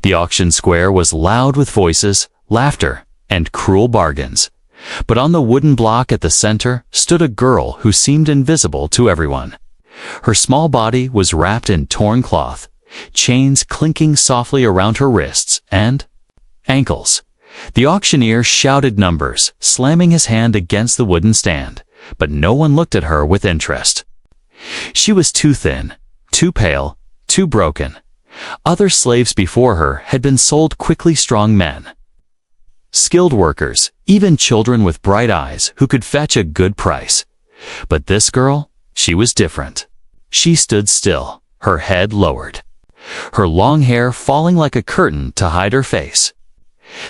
The auction square was loud with voices, laughter, and cruel bargains. But on the wooden block at the center stood a girl who seemed invisible to everyone. Her small body was wrapped in torn cloth, chains clinking softly around her wrists and ankles. The auctioneer shouted numbers, slamming his hand against the wooden stand, but no one looked at her with interest. She was too thin, too pale, too broken. Other slaves before her had been sold quickly strong men. Skilled workers, even children with bright eyes who could fetch a good price. But this girl, she was different. She stood still, her head lowered, her long hair falling like a curtain to hide her face.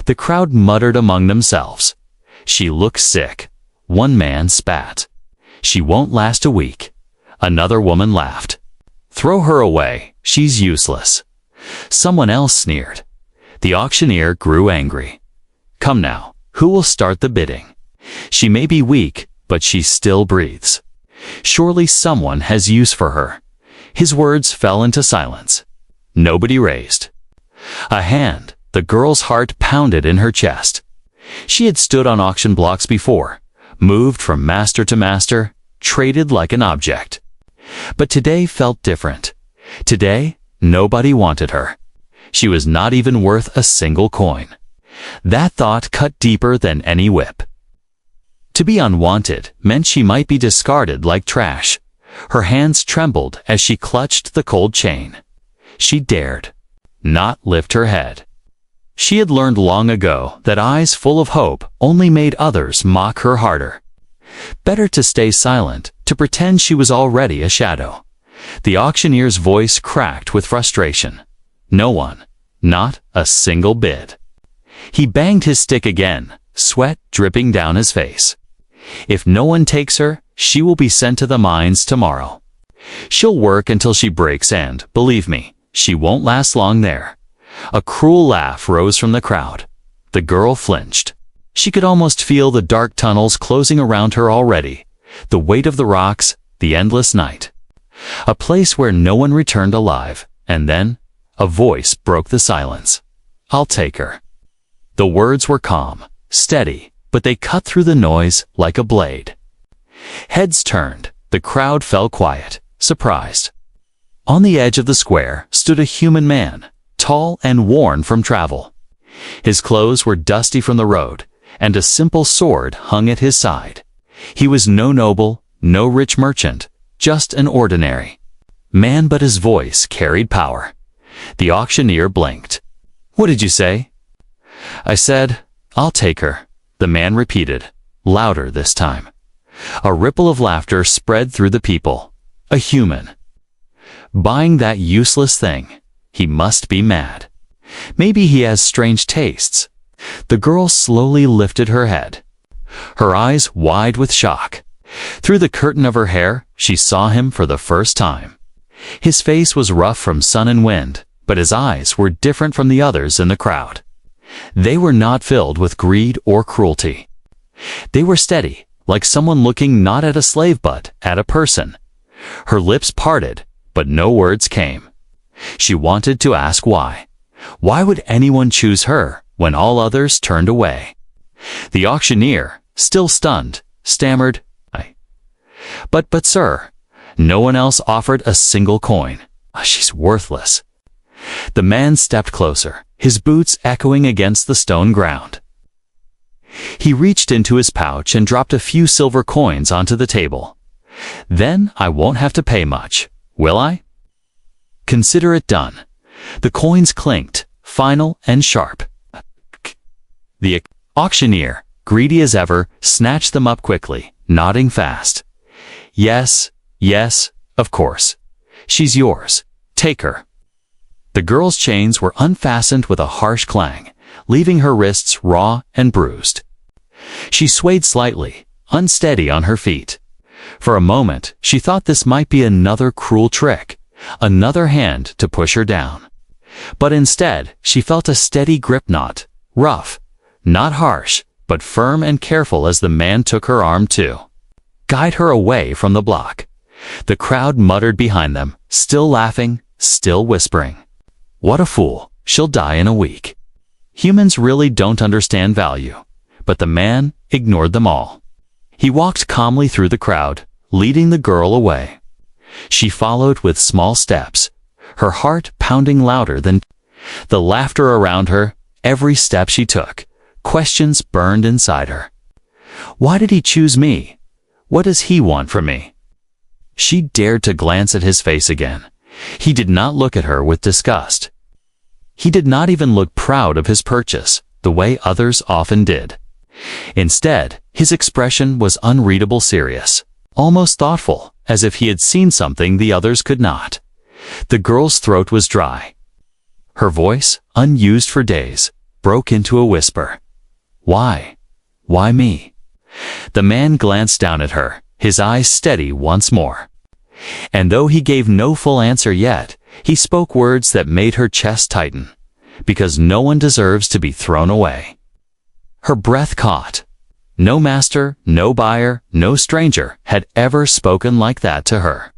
The crowd muttered among themselves. She looks sick. One man spat. She won't last a week. Another woman laughed. Throw her away, she's useless. Someone else sneered. The auctioneer grew angry. Come now, who will start the bidding? She may be weak, but she still breathes. Surely someone has use for her. His words fell into silence. Nobody raised a hand. The girl's heart pounded in her chest. She had stood on auction blocks before, moved from master to master, traded like an object. But today felt different. Today, nobody wanted her. She was not even worth a single coin. That thought cut deeper than any whip. To be unwanted meant she might be discarded like trash. Her hands trembled as she clutched the cold chain. She dared not lift her head. She had learned long ago that eyes full of hope only made others mock her harder. Better to stay silent, to pretend she was already a shadow. The auctioneer's voice cracked with frustration. No one, not a single bid. He banged his stick again, sweat dripping down his face. If no one takes her, she will be sent to the mines tomorrow. She'll work until she breaks and, believe me, she won't last long there. A cruel laugh rose from the crowd. The girl flinched. She could almost feel the dark tunnels closing around her already, the weight of the rocks, the endless night. A place where no one returned alive, and then a voice broke the silence. I'll take her. The words were calm, steady, but they cut through the noise like a blade. Heads turned, the crowd fell quiet, surprised. On the edge of the square stood a human man, tall and worn from travel. His clothes were dusty from the road, and a simple sword hung at his side. He was no noble, no rich merchant, just an ordinary man, but his voice carried power. The auctioneer blinked. What did you say? I said, I'll take her, the man repeated, louder this time. A ripple of laughter spread through the people. A human. Buying that useless thing. He must be mad. Maybe he has strange tastes. The girl slowly lifted her head, her eyes wide with shock. Through the curtain of her hair, she saw him for the first time. His face was rough from sun and wind, but his eyes were different from the others in the crowd. They were not filled with greed or cruelty. They were steady, like someone looking not at a slave but at a person. Her lips parted, but no words came. She wanted to ask why. Why would anyone choose her when all others turned away? The auctioneer, still stunned, stammered, But sir, no one else offered a single coin. She's worthless. The man stepped closer, his boots echoing against the stone ground. He reached into his pouch and dropped a few silver coins onto the table. Then I won't have to pay much, will I? Consider it done. The coins clinked, final and sharp. The auctioneer, greedy as ever, snatched them up quickly, nodding fast. Yes, yes, of course. She's yours. Take her. The girl's chains were unfastened with a harsh clang, leaving her wrists raw and bruised. She swayed slightly, unsteady on her feet. For a moment, she thought this might be another cruel trick, another hand to push her down. But instead, she felt a steady grip, not rough, not harsh, but firm and careful as the man took her arm to guide her away from the block. The crowd muttered behind them, still laughing, still whispering. What a fool! she'll die in a week. Humans really don't understand value, but the man ignored them all. He walked calmly through the crowd, leading the girl away. She followed with small steps, her heart pounding louder than the laughter around her. Every step she took, questions burned inside her. Why did he choose me? What does he want from me? She dared to glance at his face again. He did not look at her with disgust. He did not even look proud of his purchase, the way others often did. Instead, his expression was unreadable serious, almost thoughtful, as if he had seen something the others could not. The girl's throat was dry. Her voice, unused for days, broke into a whisper. Why? Why me? The man glanced down at her, his eyes steady once more. And though he gave no full answer yet, he spoke words that made her chest tighten. Because no one deserves to be thrown away. Her breath caught. No master, no buyer, no stranger had ever spoken like that to her.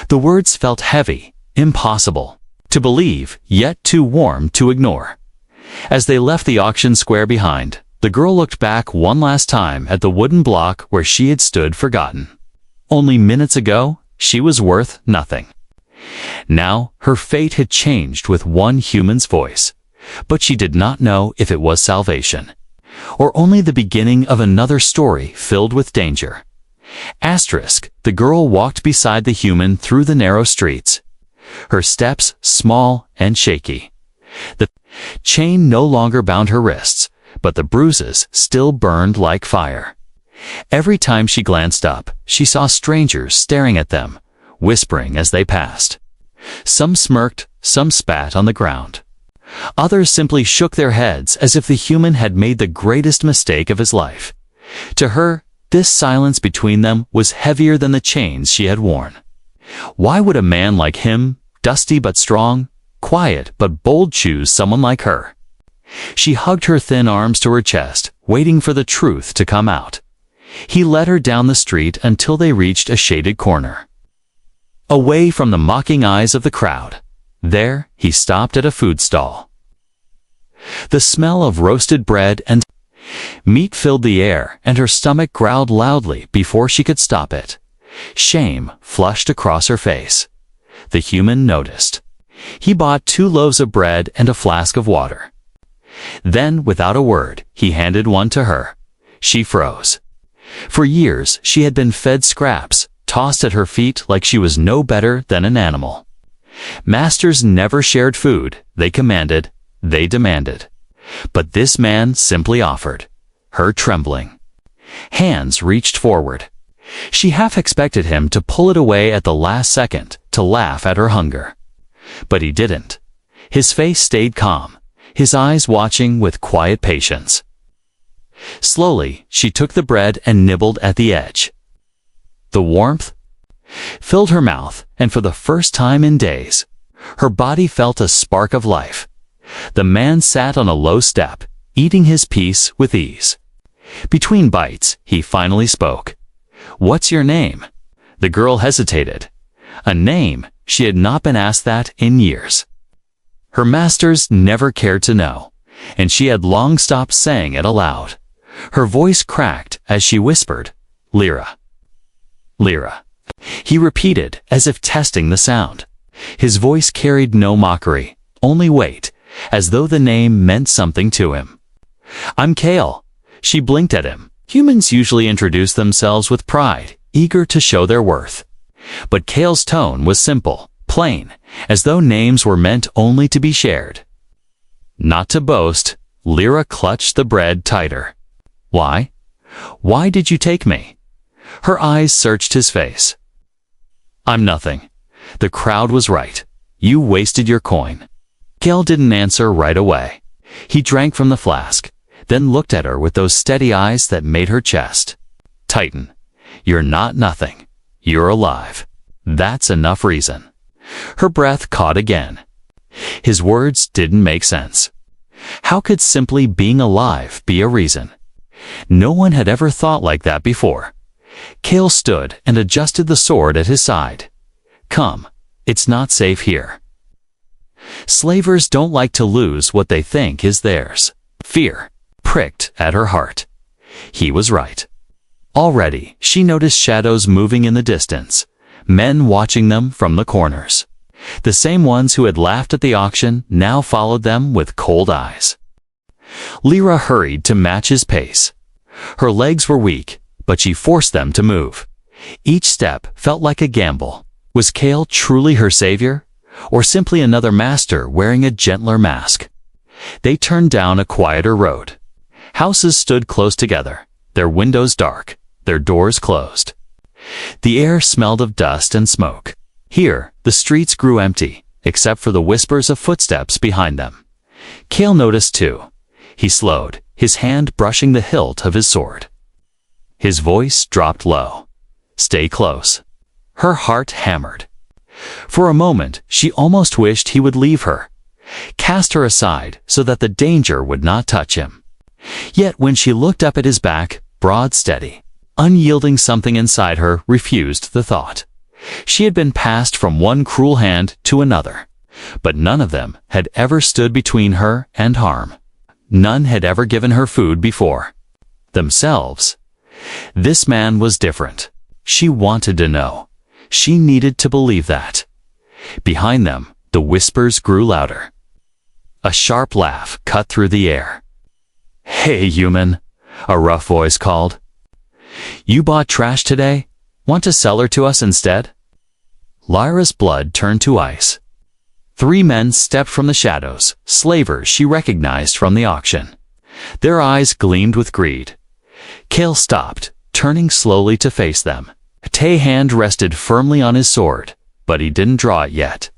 The words felt heavy, impossible to believe, yet too warm to ignore. As they left the auction square behind, the girl looked back one last time at the wooden block where she had stood forgotten. Only minutes ago, she was worth nothing. Now, her fate had changed with one human's voice, but she did not know if it was salvation, or only the beginning of another story filled with danger. Asterisk, the girl walked beside the human through the narrow streets, her steps small and shaky. The chain no longer bound her wrists, but the bruises still burned like fire. Every time she glanced up, she saw strangers staring at them, whispering as they passed. Some smirked, some spat on the ground. Others simply shook their heads as if the human had made the greatest mistake of his life. To her, this silence between them was heavier than the chains she had worn. Why would a man like him, dusty but strong, quiet but bold, choose someone like her? She hugged her thin arms to her chest, waiting for the truth to come out. He led her down the street until they reached a shaded corner. Away from the mocking eyes of the crowd. There, he stopped at a food stall. The smell of roasted bread and meat filled the air, and her stomach growled loudly before she could stop it. Shame flushed across her face. The human noticed. He bought 2 loaves of bread and a flask of water. Then, without a word, he handed one to her. She froze. For years, she had been fed scraps, tossed at her feet like she was no better than an animal. Masters never shared food, they commanded, they demanded. But this man simply offered. Her trembling. Hands reached forward. She half expected him to pull it away at the last second, to laugh at her hunger. But he didn't. His face stayed calm, his eyes watching with quiet patience. Slowly, she took the bread and nibbled at the edge. The warmth filled her mouth, and for the first time in days, her body felt a spark of life. The man sat on a low step, eating his piece with ease. Between bites, he finally spoke. "What's your name?" The girl hesitated. A name, she had not been asked that in years. Her masters never cared to know, and she had long stopped saying it aloud. Her voice cracked as she whispered, "Lyra." "Lyra." He repeated, as if testing the sound. His voice carried no mockery, only weight, as though the name meant something to him. "I'm Kale." She blinked at him. Humans usually introduce themselves with pride, eager to show their worth. But Kale's tone was simple, plain, as though names were meant only to be shared. Not to boast, Lyra clutched the bread tighter. "Why? Why did you take me?" Her eyes searched his face. "I'm nothing. The crowd was right. You wasted your coin." Kale didn't answer right away. He drank from the flask, then looked at her with those steady eyes that made her chest tighten. "You're not nothing. You're alive. That's enough reason." Her breath caught again. His words didn't make sense. How could simply being alive be a reason? No one had ever thought like that before. Kale stood and adjusted the sword at his side. "Come, it's not safe here." Slavers don't like to lose what they think is theirs. Fear pricked at her heart. He was right. Already, she noticed shadows moving in the distance, men watching them from the corners. The same ones who had laughed at the auction now followed them with cold eyes. Lyra hurried to match his pace. Her legs were weak, but she forced them to move. Each step felt like a gamble. Was Kale truly her savior, or simply another master wearing a gentler mask? They turned down a quieter road. Houses stood close together, their windows dark, their doors closed. The air smelled of dust and smoke. Here, the streets grew empty, except for the whispers of footsteps behind them. Kale noticed too. He slowed, his hand brushing the hilt of his sword. His voice dropped low. "Stay close." Her heart hammered. For a moment, she almost wished he would leave her, cast her aside so that the danger would not touch him. Yet when she looked up at his back, broad, steady, unyielding, something inside her refused the thought. She had been passed from one cruel hand to another, but none of them had ever stood between her and harm. None had ever given her food before. Themselves. This man was different. She wanted to know. She needed to believe that. Behind them, the whispers grew louder. A sharp laugh cut through the air. "Hey, human," a rough voice called. "You bought trash today? Want to sell her to us instead?" Lyra's blood turned to ice. 3 men stepped from the shadows, slavers she recognized from the auction. Their eyes gleamed with greed. Kale stopped, turning slowly to face them. Tay's hand rested firmly on his sword, but he didn't draw it yet.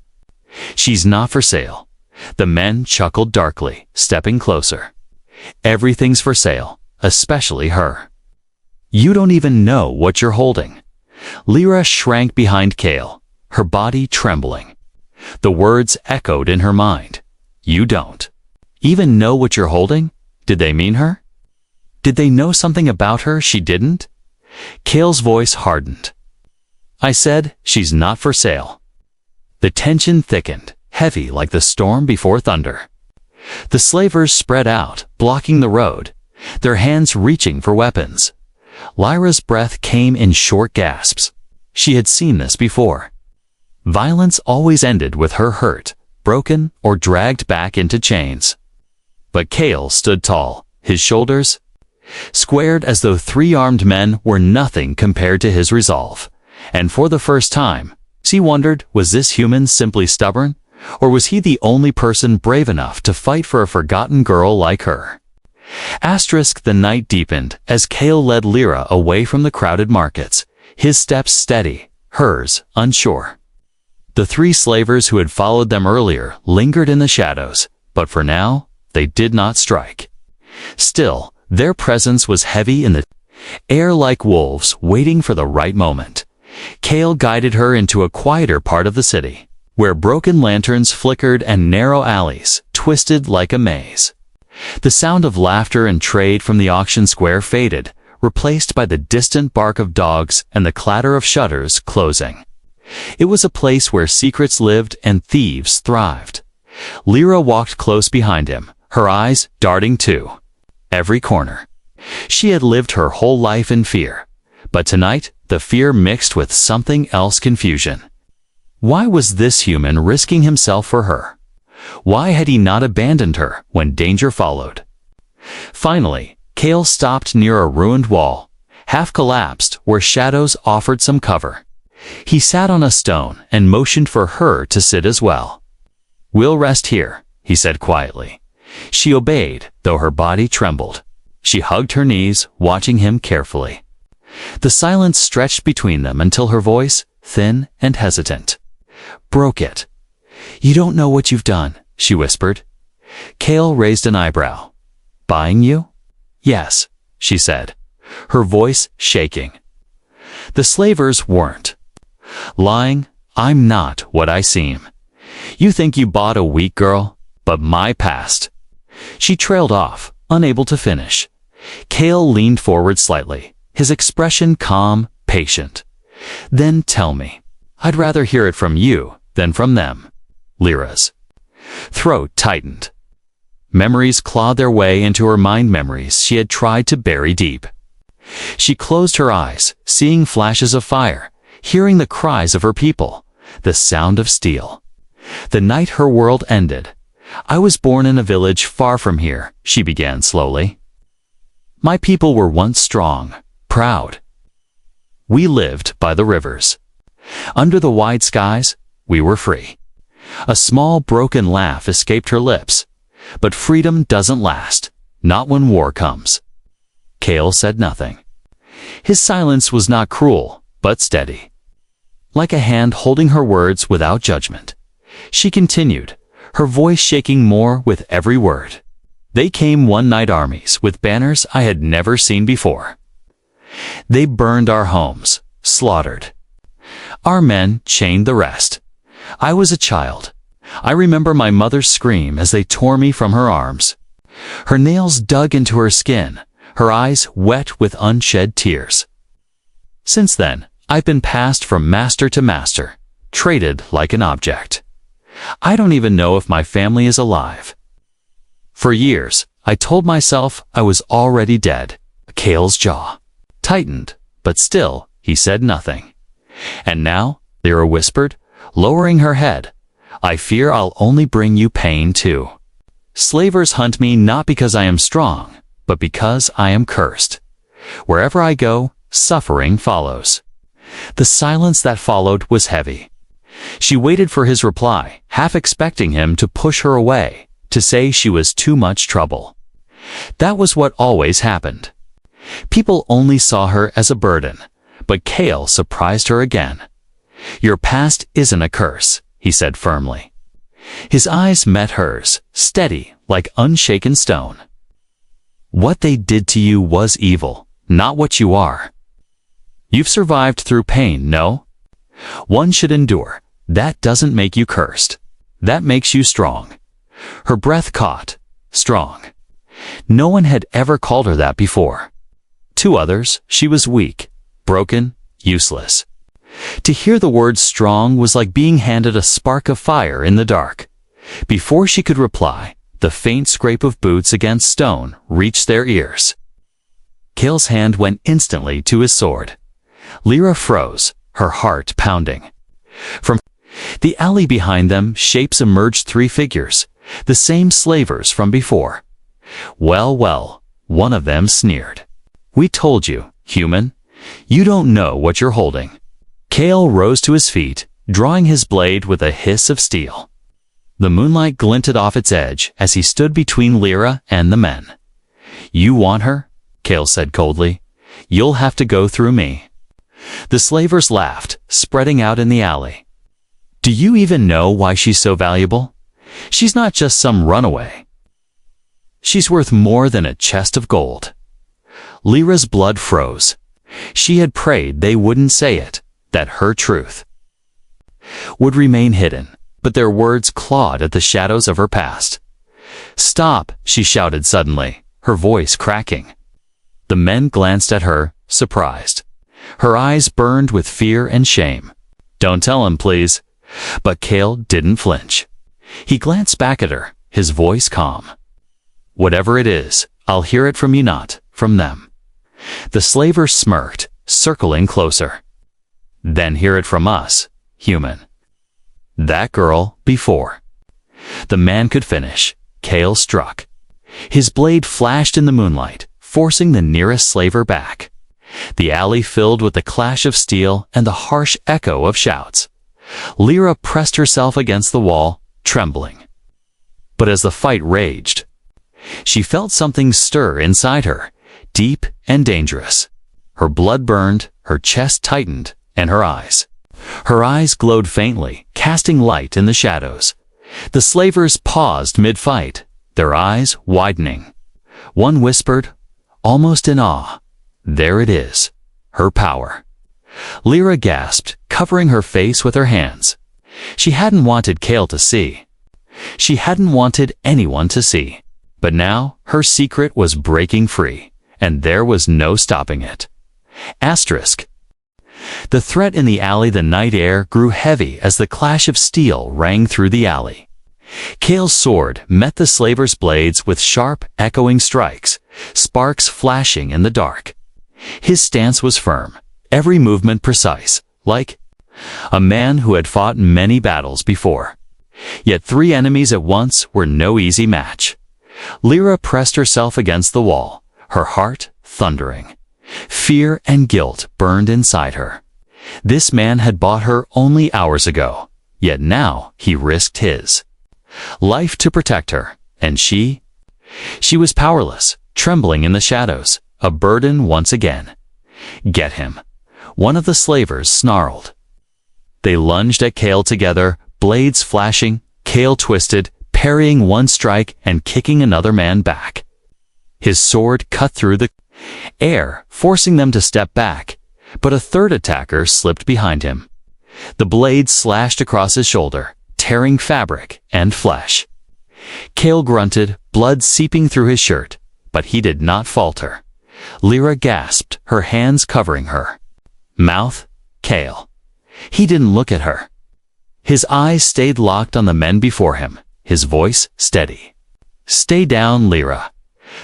"She's not for sale." The men chuckled darkly, stepping closer. "Everything's for sale, especially her. You don't even know what you're holding." Lyra shrank behind Kale, her body trembling. The words echoed in her mind. "You don't even know what you're holding?" Did they mean her? Did they know something about her she didn't? Kale's voice hardened. "I said she's not for sale." The tension thickened, heavy like the storm before thunder. The slavers spread out, blocking the road, their hands reaching for weapons. Lyra's breath came in short gasps. She had seen this before. Violence always ended with her hurt, broken, or dragged back into chains. But Kale stood tall, his shoulders squared as though 3 armed men were nothing compared to his resolve. And for the first time, she wondered, was this human simply stubborn, or was he the only person brave enough to fight for a forgotten girl like her? The night deepened as Kale led Lyra away from the crowded markets, his steps steady, hers unsure. The 3 slavers who had followed them earlier lingered in the shadows, but for now, they did not strike. Still, their presence was heavy in the air like wolves waiting for the right moment. Kale guided her into a quieter part of the city, where broken lanterns flickered and narrow alleys twisted like a maze. The sound of laughter and trade from the auction square faded, replaced by the distant bark of dogs and the clatter of shutters closing. It was a place where secrets lived and thieves thrived. Lyra walked close behind him, her eyes darting to every corner. She had lived her whole life in fear, but tonight the fear mixed with something else, confusion. Why was this human risking himself for her? Why had he not abandoned her when danger followed? Finally, Kale stopped near a ruined wall, half collapsed, where shadows offered some cover. He sat on a stone and motioned for her to sit as well. "We'll rest here," he said quietly. She obeyed, though her body trembled. She hugged her knees, watching him carefully. The silence stretched between them until her voice, thin and hesitant, broke it. "You don't know what you've done," she whispered. Kale raised an eyebrow. "Buying you?" "Yes," she said, her voice shaking. The slavers weren't lying. "I'm not what I seem. You think you bought a weak girl, but my past." She trailed off, unable to finish. Kale leaned forward slightly, his expression calm, patient. "Then tell me. I'd rather hear it from you than from them." Lyra's Throat tightened. Memories clawed their way into her mind, memories she had tried to bury deep. She closed her eyes, seeing flashes of fire, hearing the cries of her people, the sound of steel. The night her world ended. I was born in a village far from here, she began slowly. My people were once strong, proud. We lived by the rivers. Under the wide skies, we were free. A small broken laugh escaped her lips. But freedom doesn't last, not when war comes. Kale said nothing. His silence was not cruel, but steady. Like a hand holding her words without judgment. She continued, her voice shaking more with every word. They came one-night armies with banners I had never seen before. They burned our homes, slaughtered. Our men chained the rest. I was a child. I remember my mother's scream as they tore me from her arms. Her nails dug into her skin, her eyes wet with unshed tears. Since then, I've been passed from master to master, traded like an object. I don't even know if my family is alive. For years, I told myself I was already dead. Kale's jaw tightened, but still, he said nothing. And now, Lyra whispered, lowering her head, I fear I'll only bring you pain too. Slavers hunt me not because I am strong, but because I am cursed. Wherever I go, suffering follows. The silence that followed was heavy. She waited for his reply, half expecting him to push her away, to say she was too much trouble. That was what always happened. People only saw her as a burden, but Kale surprised her again. Your past isn't a curse, he said firmly. His eyes met hers, steady like unshaken stone. What they did to you was evil, not what you are. You've survived through pain, no? One should endure. That doesn't make you cursed. That makes you strong. Her breath caught. Strong. No one had ever called her that before. To others, she was weak, broken, useless. To hear the word strong was like being handed a spark of fire in the dark. Before she could reply, the faint scrape of boots against stone reached their ears. Kale's hand went instantly to his sword. Lyra froze, her heart pounding. From the alley behind them, shapes emerged, 3 figures, the same slavers from before. Well, well, one of them sneered. We told you, human. You don't know what you're holding. Kale rose to his feet, drawing his blade with a hiss of steel. The moonlight glinted off its edge as he stood between Lyra and the men. You want her? Kale said coldly. You'll have to go through me. The slavers laughed, spreading out in the alley. Do you even know why she's so valuable? She's not just some runaway. She's worth more than a chest of gold. Lyra's blood froze. She had prayed they wouldn't say it, that her truth would remain hidden, but their words clawed at the shadows of her past. Stop, she shouted suddenly, her voice cracking. The men glanced at her, surprised. Her eyes burned with fear and shame. Don't tell him, please. But Kale didn't flinch. He glanced back at her, his voice calm. Whatever it is, I'll hear it from you, not from them. The slaver smirked, circling closer. Then hear it from us, human. That girl, before the man could finish, Kale struck. His blade flashed in the moonlight, forcing the nearest slaver back. The alley filled with the clash of steel and the harsh echo of shouts. Lyra pressed herself against the wall, trembling. But as the fight raged, she felt something stir inside her, deep and dangerous. Her blood burned, her chest tightened, and her eyes glowed faintly, casting light in the shadows. The slavers paused mid-fight, their eyes widening. One whispered, almost in awe, there it is, her power. Lyra gasped, covering her face with her hands. She hadn't wanted Kale to see. She hadn't wanted anyone to see. But now her secret was breaking free, and there was no stopping it. Asterisk. The threat in the alley, the night air grew heavy as the clash of steel rang through the alley. Kale's sword met the slaver's blades with sharp, echoing strikes, sparks flashing in the dark. His stance was firm, every movement precise, like a man who had fought many battles before. Yet 3 enemies at once were no easy match. Lyra pressed herself against the wall, her heart thundering. Fear and guilt burned inside her. This man had bought her only hours ago, yet now he risked his life to protect her, and she was powerless, trembling in the shadows, a burden once again. "Get him," one of the slavers snarled. They lunged at Kale together, blades flashing, Kale twisted, parrying one strike and kicking another man back. His sword cut through the air, forcing them to step back, but a third attacker slipped behind him. The blade slashed across his shoulder, tearing fabric and flesh. Kale grunted, blood seeping through his shirt, but he did not falter. Lyra gasped, her hands covering her mouth. Kale. He didn't look at her. His eyes stayed locked on the men before him, his voice steady. "Stay down, Lyra."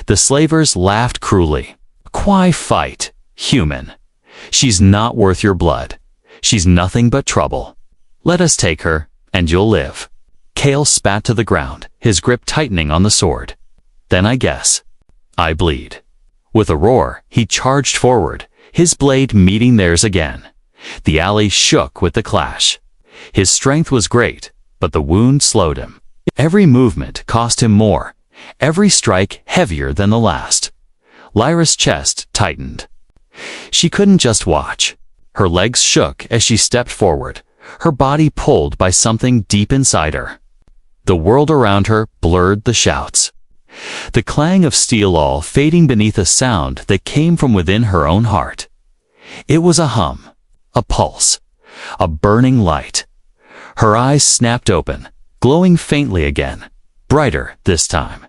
The slavers laughed cruelly. "Why fight, human? She's not worth your blood. She's nothing but trouble. Let us take her, and you'll live." Kale spat to the ground, his grip tightening on the sword. "Then I guess I bleed." With a roar, he charged forward, his blade meeting theirs again. The alley shook with the clash. His strength was great, but the wound slowed him. Every movement cost him more, every strike heavier than the last. Lyra's chest tightened. She couldn't just watch. Her legs shook as she stepped forward, her body pulled by something deep inside her. The world around her blurred the shouts. The clang of steel all fading beneath a sound that came from within her own heart. It was a hum, a pulse, a burning light. Her eyes snapped open, glowing faintly again, brighter this time.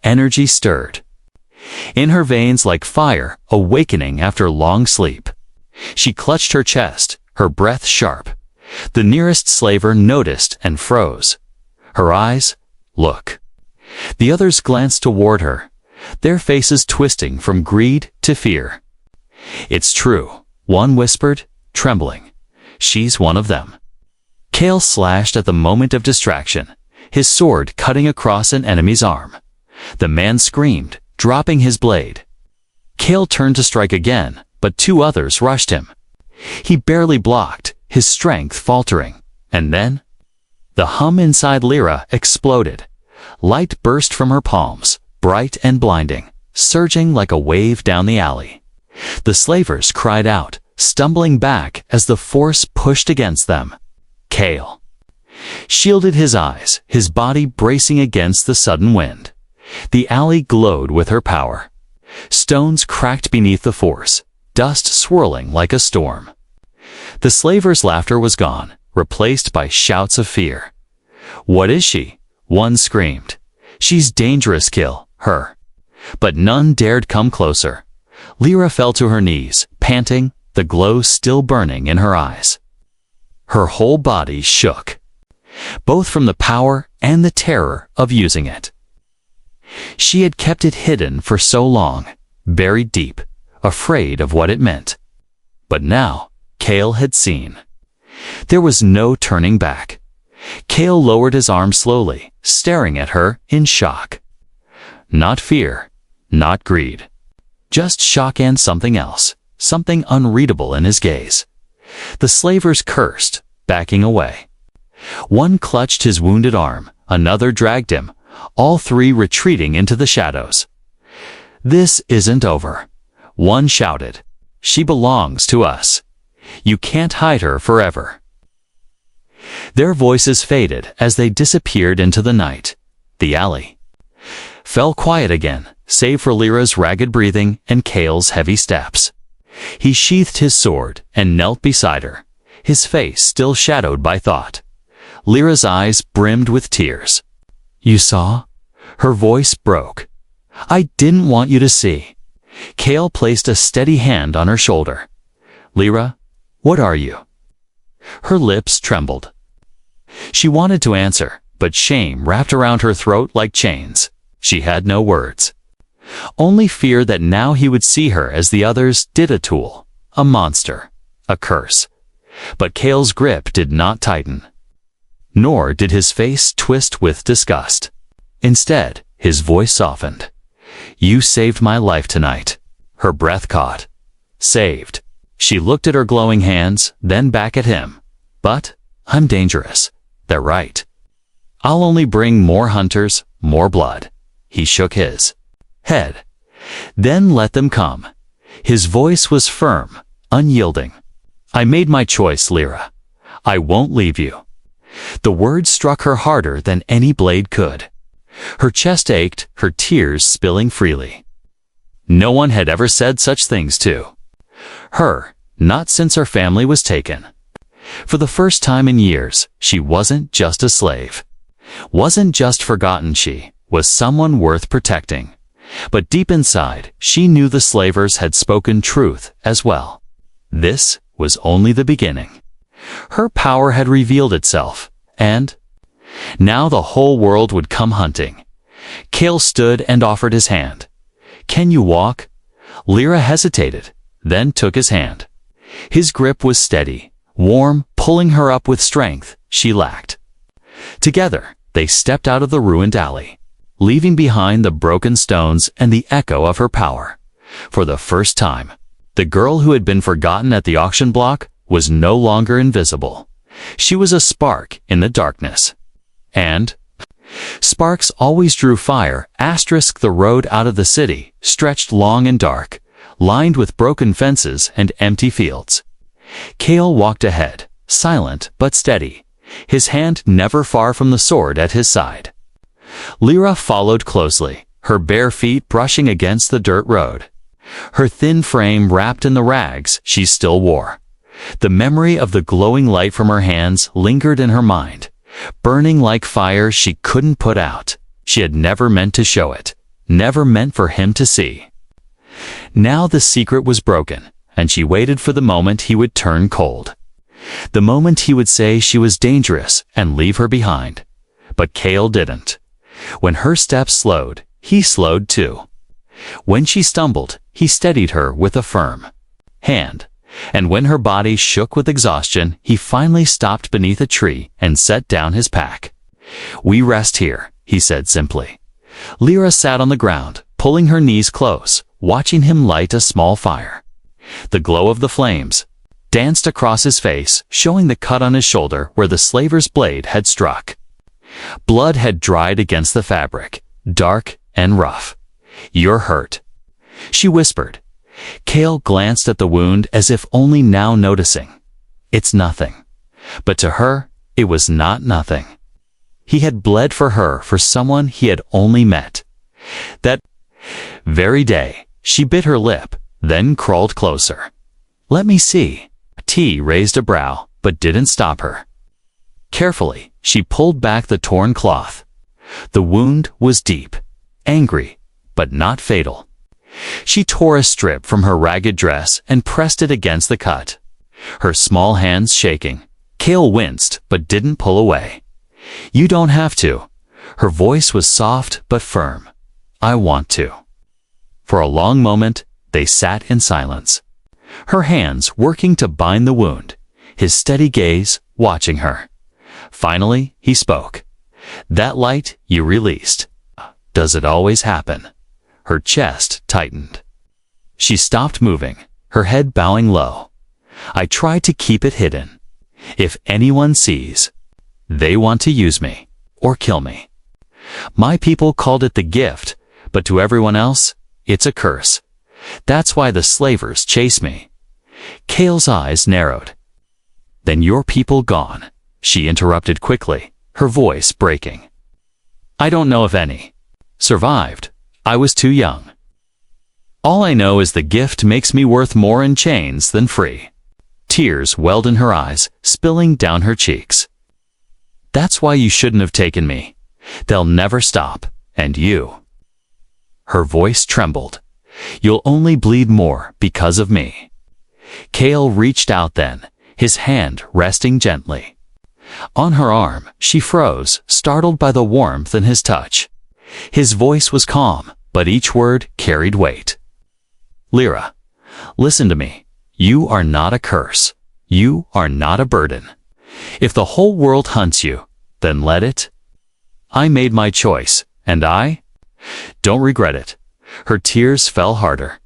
Energy stirred in her veins like fire awakening after long sleep. She clutched her chest, her breath sharp. The nearest slaver noticed and froze. Her eyes, "Look." The others glanced toward her, their faces twisting from greed to fear. "It's true," one whispered, trembling. "She's one of them." Kale slashed at the moment of distraction, his sword cutting across an enemy's arm. The man screamed, dropping his blade. Kale turned to strike again, but 2 others rushed him. He barely blocked, his strength faltering, and then the hum inside Lyra exploded. Light burst from her palms, bright and blinding, surging like a wave down the alley. The slavers cried out, stumbling back as the force pushed against them. Kale shielded his eyes, his body bracing against the sudden wind. The alley glowed with her power. Stones cracked beneath the force, dust swirling like a storm. The slavers' laughter was gone, replaced by shouts of fear. "What is she?" one screamed. "She's dangerous, kill her." But none dared come closer. Lyra fell to her knees, panting, the glow still burning in her eyes. Her whole body shook, both from the power and the terror of using it. She had kept it hidden for so long, buried deep, afraid of what it meant. But now, Kale had seen. There was no turning back. Kale lowered his arm slowly, staring at her in shock. Not fear, not greed. Just shock and something else, something unreadable in his gaze. The slavers cursed, backing away. One clutched his wounded arm, another dragged him, all 3 retreating into the shadows. "This isn't over," one shouted. "She belongs to us. You can't hide her forever." Their voices faded as they disappeared into the night. The alley fell quiet again, save for Lyra's ragged breathing and Kale's heavy steps. He sheathed his sword and knelt beside her, his face still shadowed by thought. Lyra's eyes brimmed with tears. "You saw?" Her voice broke. "I didn't want you to see." Kale placed a steady hand on her shoulder. "Lyra, what are you?" Her lips trembled. She wanted to answer, but shame wrapped around her throat like chains. She had no words. Only fear that now he would see her as the others did, a tool, a monster, a curse. But Cale's grip did not tighten. Nor did his face twist with disgust. Instead, his voice softened. "You saved my life tonight." Her breath caught. Saved. She looked at her glowing hands, then back at him. "But I'm dangerous. They're right. I'll only bring more hunters, more blood." He shook his head. "Then let them come." His voice was firm, unyielding. "I made my choice, Lyra. I won't leave you." The words struck her harder than any blade could. Her chest ached, her tears spilling freely. No one had ever said such things to her, not since her family was taken. For the first time in years, she wasn't just a slave. Wasn't just forgotten, she was someone worth protecting. But deep inside, she knew the slavers had spoken truth as well. This was only the beginning. Her power had revealed itself, and now the whole world would come hunting. Cale stood and offered his hand. "Can you walk?" Lyra hesitated, then took his hand. His grip was steady, warm, pulling her up with strength she lacked. Together, they stepped out of the ruined alley, leaving behind the broken stones and the echo of her power. For the first time, the girl who had been forgotten at the auction block was no longer invisible. She was a spark in the darkness. And sparks always drew fire. The road out of the city stretched long and dark, lined with broken fences and empty fields. Cale walked ahead, silent but steady, his hand never far from the sword at his side. Lyra followed closely, her bare feet brushing against the dirt road, her thin frame wrapped in the rags she still wore. The memory of the glowing light from her hands lingered in her mind, burning like fire she couldn't put out. She had never meant to show it, never meant for him to see. Now the secret was broken, and she waited for the moment he would turn cold. The moment he would say she was dangerous and leave her behind. But Cale didn't. When her steps slowed, he slowed too. When she stumbled, he steadied her with a firm hand. And when her body shook with exhaustion, he finally stopped beneath a tree and set down his pack. "We rest here," he said simply. Lyra sat on the ground, pulling her knees close, watching him light a small fire. The glow of the flames danced across his face, showing the cut on his shoulder where the slaver's blade had struck. Blood had dried against the fabric, dark and rough. "You're hurt," she whispered. Cale glanced at the wound as if only now noticing. "It's nothing." But to her, it was not nothing. He had bled for her, for someone he had only met. That very day, she bit her lip, then crawled closer. "Let me see." T raised a brow, but didn't stop her. Carefully, she pulled back the torn cloth. The wound was deep, angry, but not fatal. She tore a strip from her ragged dress and pressed it against the cut, her small hands shaking. Cale winced, but didn't pull away. "You don't have to." Her voice was soft but firm. "I want to." For a long moment, they sat in silence, her hands working to bind the wound, his steady gaze watching her. Finally, he spoke. "That light you released, does it always happen?" Her chest tightened. She stopped moving, her head bowing low. "I try to keep it hidden. If anyone sees, they want to use me or kill me. My people called it the gift, but to everyone else, it's a curse. That's why the slavers chase me." Cale's eyes narrowed. "Then your people gone?" she interrupted quickly, her voice breaking. "I don't know if any survived. I was too young. All I know is the gift makes me worth more in chains than free." Tears welled in her eyes, spilling down her cheeks. "That's why you shouldn't have taken me. They'll never stop, and you." Her voice trembled. "You'll only bleed more because of me." Cale reached out then, his hand resting gently. On her arm, she froze, startled by the warmth in his touch. His voice was calm, but each word carried weight. Lyra, listen to me. You are not a curse. You are not a burden. If the whole world hunts you, then let it. I made my choice, and I don't regret it. Her tears fell harder.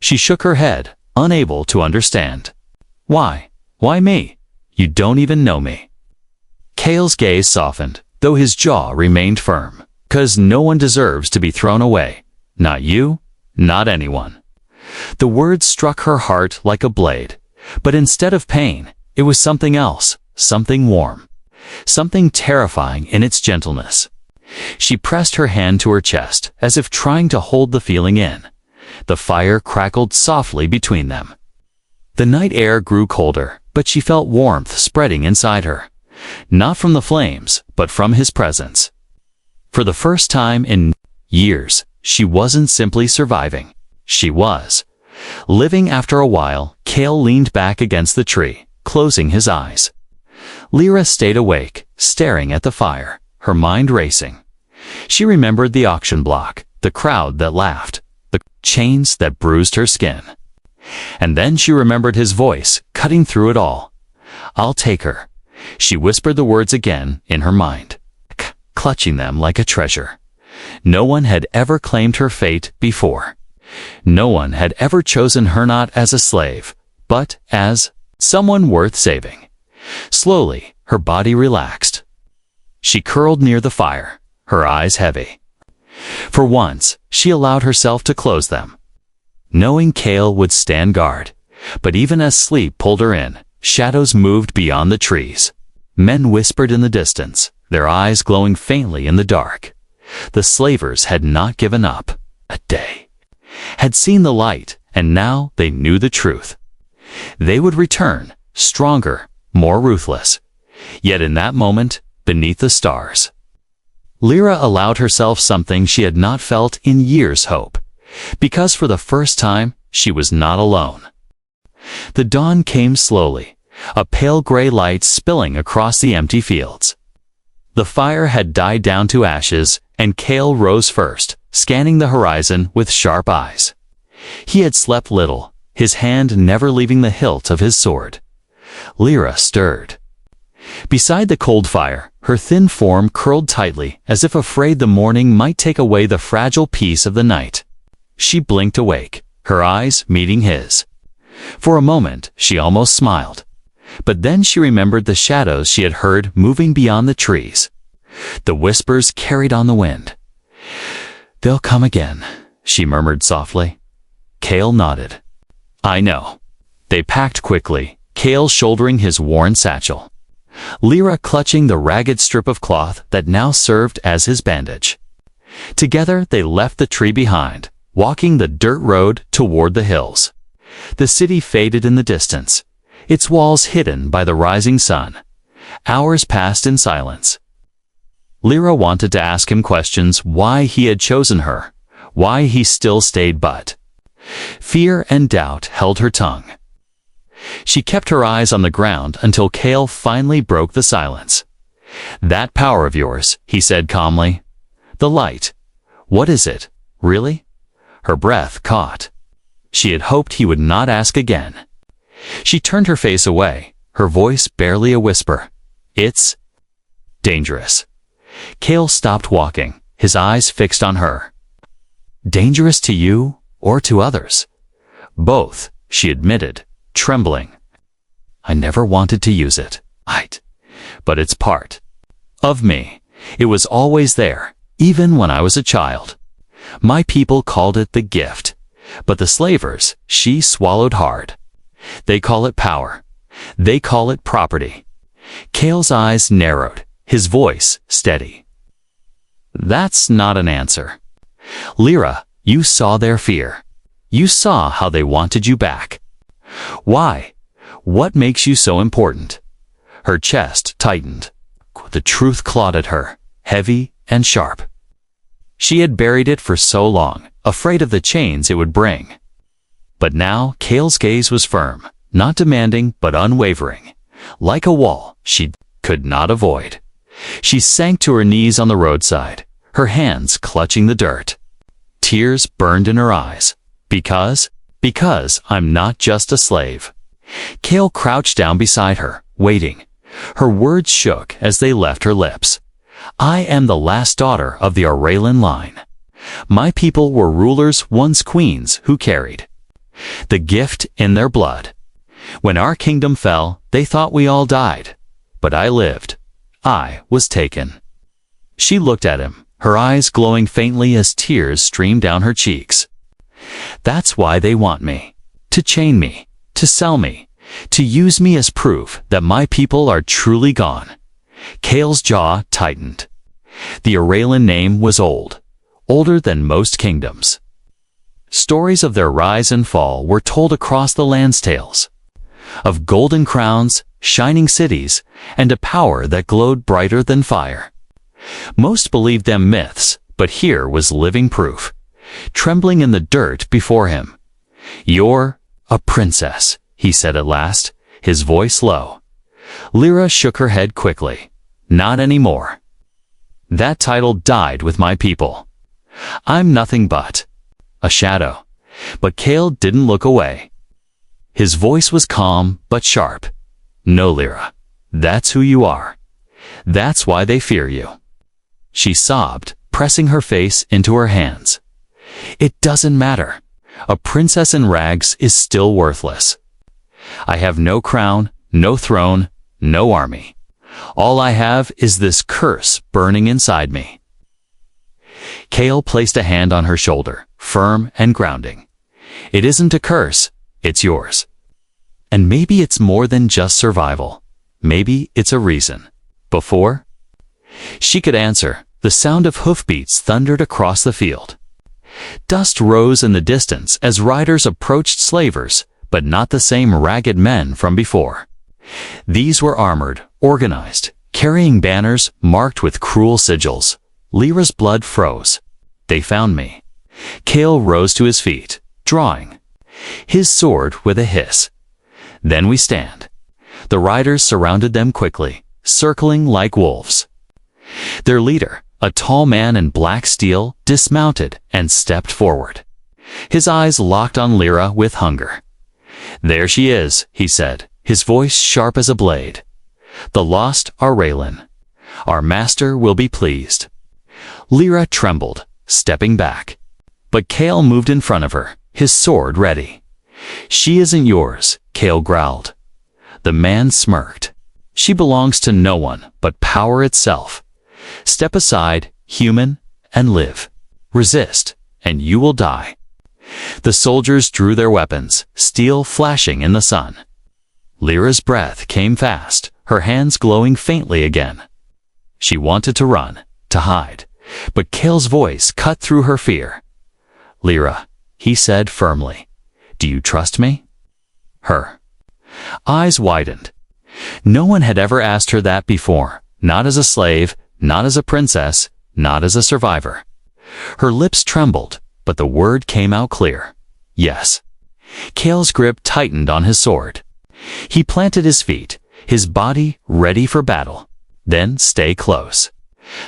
She shook her head, unable to understand. Why? Why me? You don't even know me. Kale's gaze softened, though his jaw remained firm. 'Cause no one deserves to be thrown away. Not you, not anyone. The words struck her heart like a blade, but instead of pain, it was something else, something warm, something terrifying in its gentleness. She pressed her hand to her chest, as if trying to hold the feeling in. The fire crackled softly between them. The night air grew colder, but she felt warmth spreading inside her. Not from the flames, but from his presence. For the first time in years, she wasn't simply surviving. She was living. After a while, Kale leaned back against the tree, closing his eyes. Lyra stayed awake, staring at the fire, her mind racing. She remembered the auction block, the crowd that laughed, the chains that bruised her skin. And then she remembered his voice, cutting through it all. I'll take her. She whispered the words again in her mind, clutching them like a treasure. No one had ever claimed her fate before. No one had ever chosen her not as a slave, but as someone worth saving. Slowly, her body relaxed. She curled near the fire, her eyes heavy. For once, she allowed herself to close them, knowing Kale would stand guard. But even as sleep pulled her in, shadows moved beyond the trees. Men whispered in the distance, their eyes glowing faintly in the dark. The slavers had not given up. A day had seen the light, and now they knew the truth. They would return, stronger, more ruthless. Yet in that moment, beneath the stars, Lyra allowed herself something she had not felt in years: hope. Because for the first time, she was not alone. The dawn came slowly, a pale gray light spilling across the empty fields. The fire had died down to ashes, and Kale rose first, scanning the horizon with sharp eyes. He had slept little, his hand never leaving the hilt of his sword. Lyra stirred. Beside the cold fire, her thin form curled tightly, as if afraid the morning might take away the fragile peace of the night. She blinked awake, her eyes meeting his. For a moment, she almost smiled. But then she remembered the shadows she had heard moving beyond the trees. The whispers carried on the wind. They'll come again, she murmured softly. Kale nodded. I know. They packed quickly, Kale shouldering his worn satchel, Lyra clutching the ragged strip of cloth that now served as his bandage. Together they left the tree behind, walking the dirt road toward the hills. The city faded in the distance, its walls hidden by the rising sun. Hours passed in silence. Lyra wanted to ask him questions: why he had chosen her, why he still stayed, but fear and doubt held her tongue. She kept her eyes on the ground until Kale finally broke the silence. That power of yours, he said calmly. The light. What is it, really? Her breath caught. She had hoped he would not ask again. She turned her face away, her voice barely a whisper. It's dangerous. Kale stopped walking, his eyes fixed on her. Dangerous to you or to others? Both, she admitted, trembling. I never wanted to use it. But it's part of me. It was always there, even when I was a child. My people called it the gift, but the slavers, she swallowed hard. They call it power. They call it property. Kale's eyes narrowed, his voice steady. That's not an answer. Lyra, you saw their fear. You saw how they wanted you back. Why? What makes you so important? Her chest tightened. The truth clawed at her, heavy and sharp. She had buried it for so long, afraid of the chains it would bring. But now Kale's gaze was firm, not demanding but unwavering. Like a wall, she'd could not avoid. She sank to her knees on the roadside, her hands clutching the dirt. Tears burned in her eyes. Because I'm not just a slave. Kale crouched down beside her, waiting. Her words shook as they left her lips. I am the last daughter of the Aurelian line. My people were rulers, once queens, who carried the gift in their blood. When our kingdom fell, they thought we all died. But I lived. I was taken. She looked at him, her eyes glowing faintly as tears streamed down her cheeks. That's why they want me. To chain me, to sell me, to use me as proof that my people are truly gone. Kale's jaw tightened. The Aurelian name was old, older than most kingdoms. Stories of their rise and fall were told across the land's tales, of golden crowns, shining cities, and a power that glowed brighter than fire. Most believed them myths, but here was living proof, trembling in the dirt before him. You're a princess, he said at last, his voice low. Lyra shook her head quickly. Not anymore. That title died with my people. I'm nothing but a shadow. But Kale didn't look away. His voice was calm but sharp. No, Lyra. That's who you are. That's why they fear you. She sobbed, pressing her face into her hands. It doesn't matter. A princess in rags is still worthless. I have no crown, no throne, no army. All I have is this curse burning inside me. Kale placed a hand on her shoulder, firm and grounding. It isn't a curse, it's yours. And maybe it's more than just survival. Maybe it's a reason. Before she could answer, the sound of hoofbeats thundered across the field. Dust rose in the distance as riders approached slavers, but not the same ragged men from before. These were armored, organized, carrying banners marked with cruel sigils. Lyra's blood froze. They found me. Kale rose to his feet, drawing his sword with a hiss. Then we stand. The riders surrounded them quickly, circling like wolves. Their leader, a tall man in black steel, dismounted and stepped forward. His eyes locked on Lyra with hunger. There she is, he said, his voice sharp as a blade. The lost are Raylan. Our master will be pleased. Lyra trembled, stepping back. But Kale moved in front of her, his sword ready. She isn't yours, Kale growled. The man smirked. She belongs to no one but power itself. Step aside, human, and live. Resist, and you will die. The soldiers drew their weapons, steel flashing in the sun. Lyra's breath came fast, her hands glowing faintly again. She wanted to run, to hide, but Kale's voice cut through her fear. Lyra, he said firmly, do you trust me? Her eyes widened. No one had ever asked her that before, not as a slave, not as a princess, not as a survivor. Her lips trembled, but the word came out clear. Yes. Kale's grip tightened on his sword. He planted his feet, his body ready for battle. Then stay close.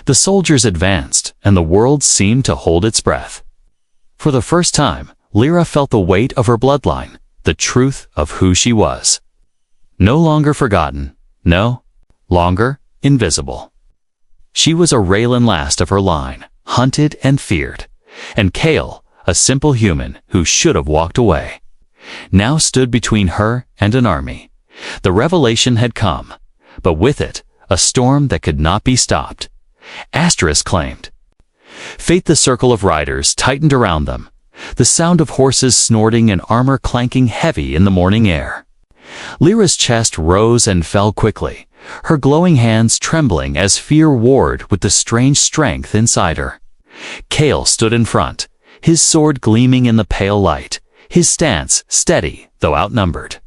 The soldiers advanced, and the world seemed to hold its breath. For the first time, Lyra felt the weight of her bloodline, the truth of who she was. No longer forgotten, no longer invisible. She was a Raylan last of her line, hunted and feared. And Kale, a simple human who should have walked away, now stood between her and an army. The revelation had come, but with it, a storm that could not be stopped. Asterisk claimed. Fate, the circle of riders, tightened around them, the sound of horses snorting and armor clanking heavy in the morning air. Lyra's chest rose and fell quickly, her glowing hands trembling as fear warred with the strange strength inside her. Kale stood in front, his sword gleaming in the pale light, his stance steady though outnumbered.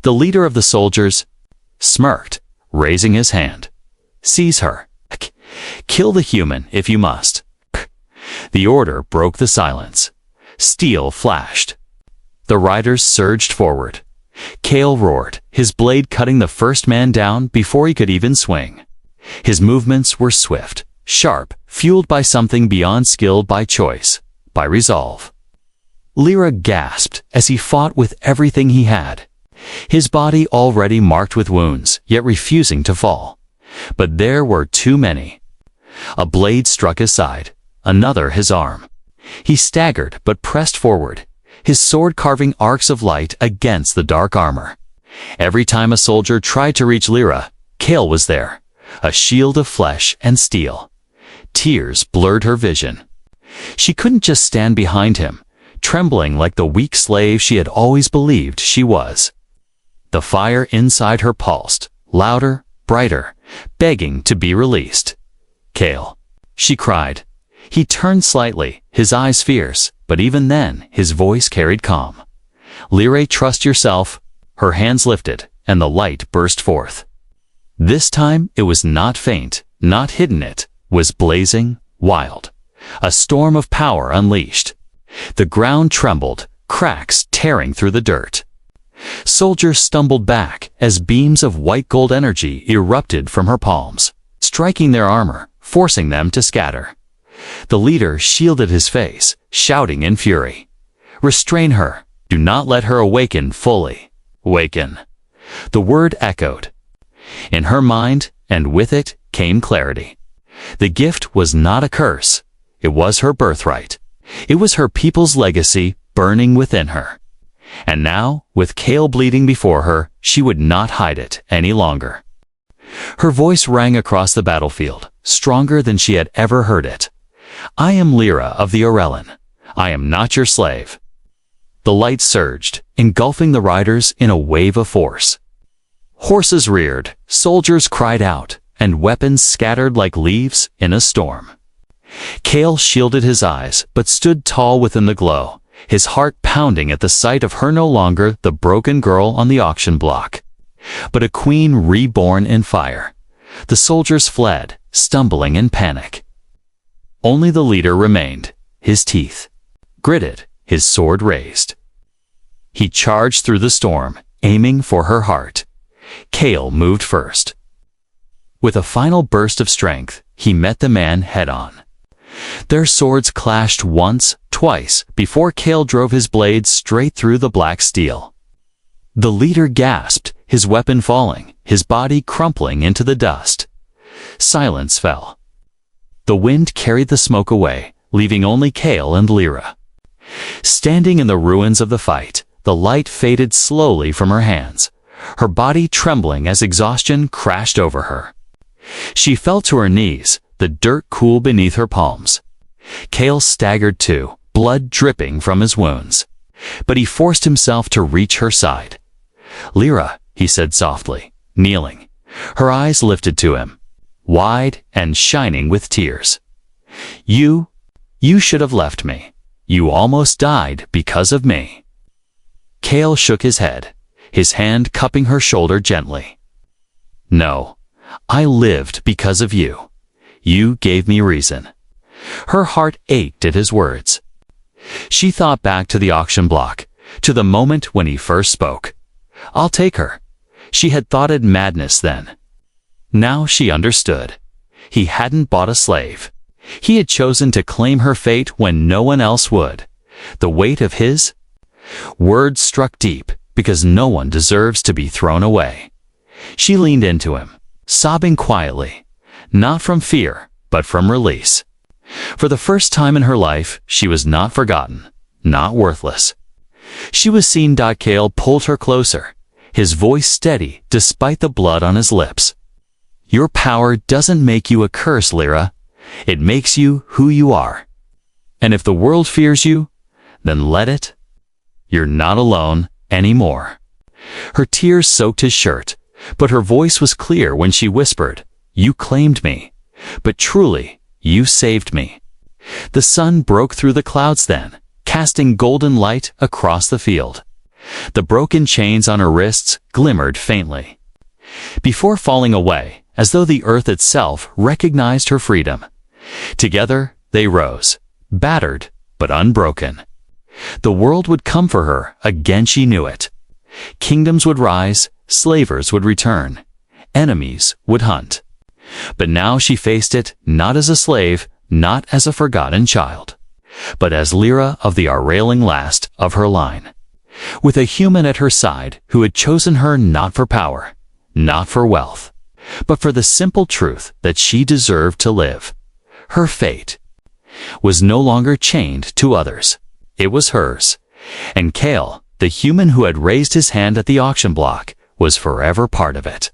The leader of the soldiers smirked, raising his hand. Seize her. Kill the human if you must. The order broke the silence. Steel flashed. The riders surged forward. Kale roared, his blade cutting the first man down before he could even swing. His movements were swift, sharp, fueled by something beyond skill, by choice, by resolve. Lyra gasped as he fought with everything he had. His body already marked with wounds, yet refusing to fall. But there were too many. A blade struck his side, another his arm. He staggered but pressed forward, his sword carving arcs of light against the dark armor. Every time a soldier tried to reach Lyra, Kale was there, a shield of flesh and steel. Tears blurred her vision. She couldn't just stand behind him, trembling like the weak slave she had always believed she was. The fire inside her pulsed, louder, brighter, begging to be released. "Kale," she cried. He turned slightly, his eyes fierce, but even then his voice carried calm. "Lyra, trust yourself." Her hands lifted, and the light burst forth. This time it was not faint, not hidden, it was blazing, wild. A storm of power unleashed. The ground trembled, cracks tearing through the dirt. Soldiers stumbled back as beams of white gold energy erupted from her palms, striking their armor, forcing them to scatter. The leader shielded his face, shouting in fury, "Restrain her! Do not let her awaken fully! Waken!" The word echoed. In her mind, and with it, came clarity. The gift was not a curse. It was her birthright. It was her people's legacy burning within her. And now, with Kale bleeding before her, she would not hide it any longer. Her voice rang across the battlefield, stronger than she had ever heard it. "I am Lyra of the Orellan. I am not your slave." The light surged, engulfing the riders in a wave of force. Horses reared, soldiers cried out, and weapons scattered like leaves in a storm. Kale shielded his eyes, but stood tall within the glow, his heart pounding at the sight of her, no longer the broken girl on the auction block, but a queen reborn in fire. The soldiers fled, stumbling in panic. Only the leader remained, his teeth gritted, his sword raised. He charged through the storm, aiming for her heart. Kale moved first. With a final burst of strength, he met the man head-on. Their swords clashed once, twice, before Kale drove his blade straight through the black steel. The leader gasped, his weapon falling, his body crumpling into the dust. Silence fell. The wind carried the smoke away, leaving only Kale and Lyra. Standing in the ruins of the fight, the light faded slowly from her hands, her body trembling as exhaustion crashed over her. She fell to her knees, the dirt cool beneath her palms. Kale staggered too, blood dripping from his wounds. But he forced himself to reach her side. "Lyra," he said softly, kneeling. Her eyes lifted to him, wide and shining with tears. You should have left me. You almost died because of me." Kale shook his head, his hand cupping her shoulder gently. "No, I lived because of you. You gave me reason." Her heart ached at his words. She thought back to the auction block, to the moment when he first spoke. "I'll take her." She had thought it madness then. Now she understood. He hadn't bought a slave. He had chosen to claim her fate when no one else would. The weight of his words struck deep, because no one deserves to be thrown away. She leaned into him, sobbing quietly, not from fear, but from release. For the first time in her life, she was not forgotten, not worthless. She was seen. Kale pulled her closer, his voice steady despite the blood on his lips. "Your power doesn't make you a curse, Lyra. It makes you who you are. And if the world fears you, then let it. You're not alone anymore." Her tears soaked his shirt, but her voice was clear when she whispered, "You claimed me, but truly, you saved me." The sun broke through the clouds then, casting golden light across the field. The broken chains on her wrists glimmered faintly. Before falling away, as though the earth itself recognized her freedom. Together, they rose, battered but unbroken. The world would come for her, again she knew it. Kingdoms would rise, slavers would return, enemies would hunt. But now she faced it not as a slave, not as a forgotten child, but as Lyra of the unrailing last of her line, with a human at her side who had chosen her not for power, not for wealth, but for the simple truth that she deserved to live. Her fate was no longer chained to others. It was hers. And Kale, the human who had raised his hand at the auction block, was forever part of it.